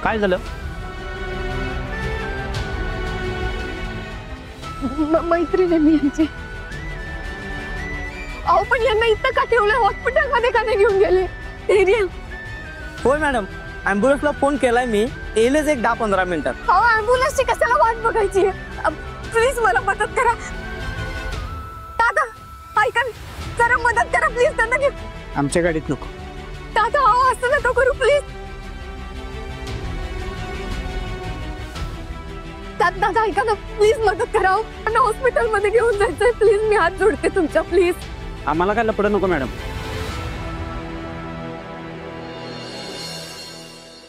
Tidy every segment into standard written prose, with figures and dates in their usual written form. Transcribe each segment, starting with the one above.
काय झालं? मैत्रीण आहे मी यांची. अहो पण यांना इथं का ठेवलं? हॉस्पिटलमध्ये का नाही घेऊन गेले? धैर्य. होय मॅडम, ॲम्ब्युलन्सला फोन केलाय मी, येईलच एक 10-15 मिनिटात. अहो ॲम्ब्युलन्सची कशाला वाट बघायची? प्लीज मला मदत करा. दादा ऐका, जरा मदत करा प्लीज. त्यांना घे. आमच्या गाडीत नको. दादा अहो असं नका करू प्लीज. दादा ऐका ना, प्लीज मदत करा. त्यांना हॉस्पिटलमध्ये घेऊन जायचंय. प्लीज मी हात जोडते तुमच्या, प्लीज. आम्हाला काय लपडं नको मॅडम.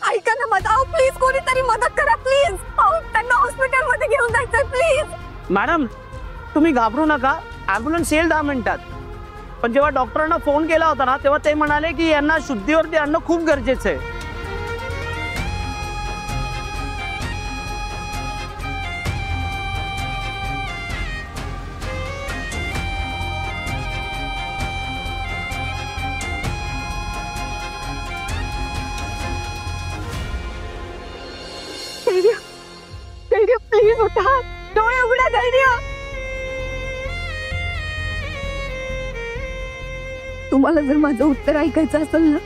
ऐका ना माझा, अहो प्लीज कोणीतरी मदत करा प्लीज. अहो त्यांना हॉस्पिटलमध्ये घेऊन जायचंय प्लीज. मॅडम तुम्ही घाबरू नका, ॲम्ब्युलन्स येईल 10 मिनिटात. पण जेव्हा डॉक्टरांना फोन केला होता ना, तेव्हा ते म्हणाले की यांना शुद्धीवरती आणणं खूप गरजेचं आहे. धैर्य, धैर्य प्लीज उठा. डोळे उघडा धैर्य. तुम्हाला जर माझं उत्तर ऐकायचं असेल ना,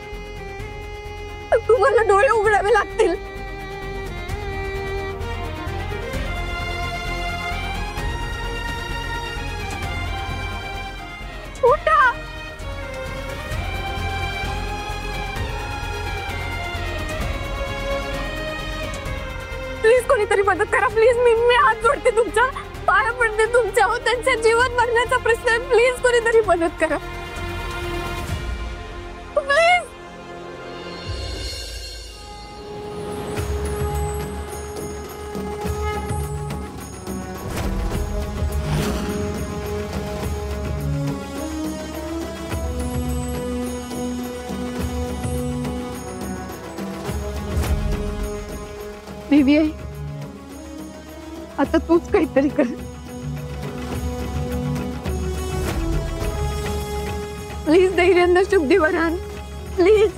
तर तुम्हाला डोळे उघडावे लागतील. उठा. प्लीज कोणीतरी मदत करा प्लीज. मी हात जोडते तुमच्या, पाया पडते तुमच्या. हो त्यांच्या जीवन मरण्याचा प्रश्न आहे. प्लीज कोणीतरी मदत करा प्लीज. देवी आहे, आता तूच काहीतरी कर. प्लीज धैर्यांना शुद्धीवर आण प्लीज.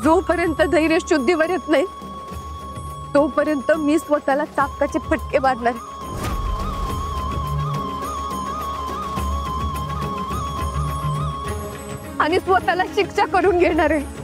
जोपर्यंत धैर्य शुद्धीवर येत नाही तोपर्यंत मी स्वतःला चापकाचे फटके मारणार. आणि स्वतःला शिक्षा करून घेणार आहे.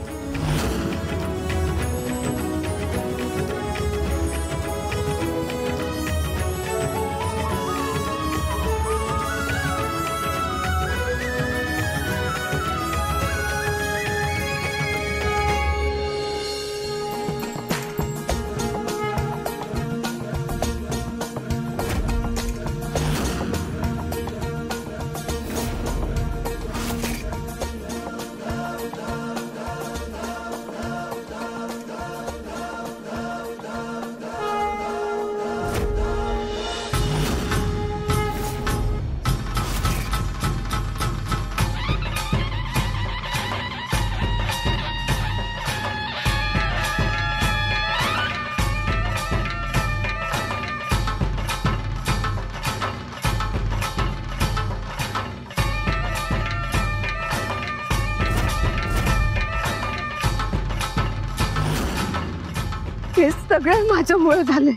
हे सगळं माझ्यामुळे झालंय.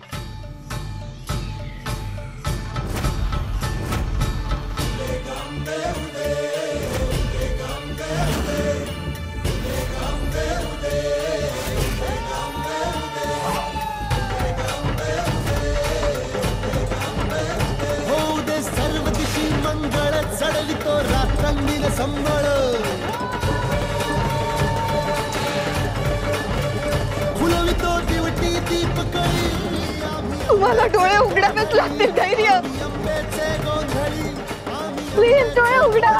होऊ दे सर्व दिशी मंगळ, चढवितो रात्रंगील संबळ. फुलवितो दिवटी दीपकळी. तुम्हाला डोळे उघडावेच लागतील. धैर्य अंबेचे गोंधळी. प्लीज डोळे उघडा.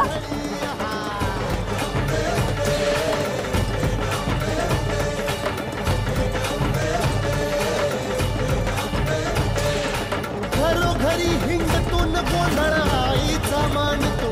घरोघरी हिंडतो न गोंधळ आईचा मांडतो.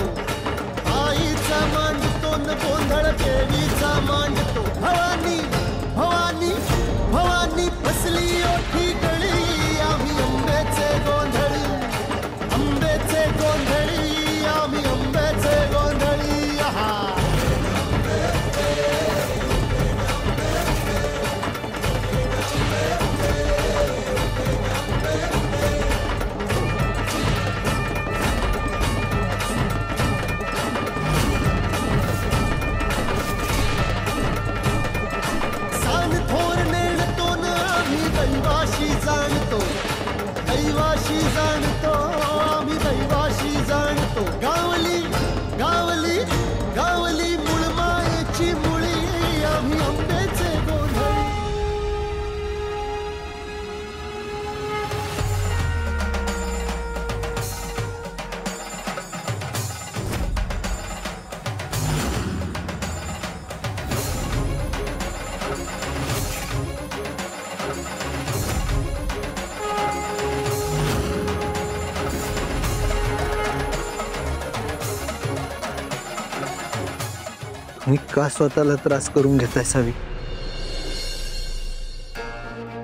तुम्ही का स्वतःला त्रास करून घेताय सावी?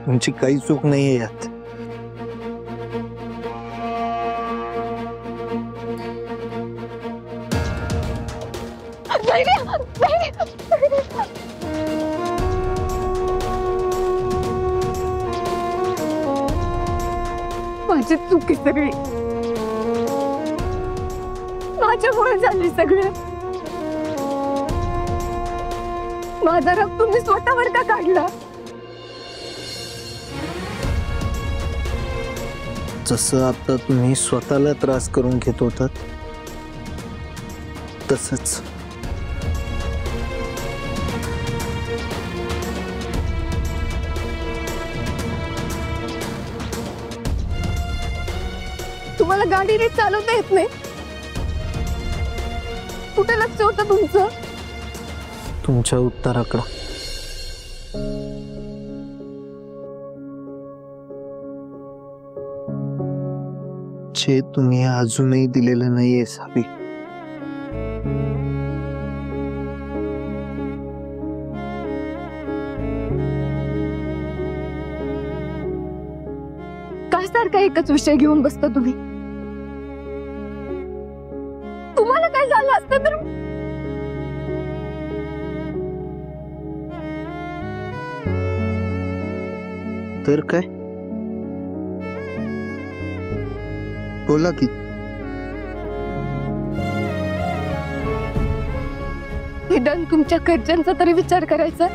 तुमची काही चूक नाहीये यात. नाही, नाही, नाही. माझी चुकी सगळी माझ्यामुळे झाली सगळं. माझा राग तुम्ही स्वतःवर का काढला? जसं आता तुम्ही स्वतःला त्रास करून घेत होतात तसंच तुम्हाला गाडी नीट चालवता येत नाही? कुठे लक्ष होतं तुमचं? तुमच्या उत्तराकडं. जे तुम्ही अजूनही दिलेलं नाहीये सावी. काय सारखा एकच विषय घेऊन बसता तुम्ही? तुम्हाला काय झालं असतं तर काय? बोला की. निदान तुमच्या घरच्यांचा तरी विचार करायचा.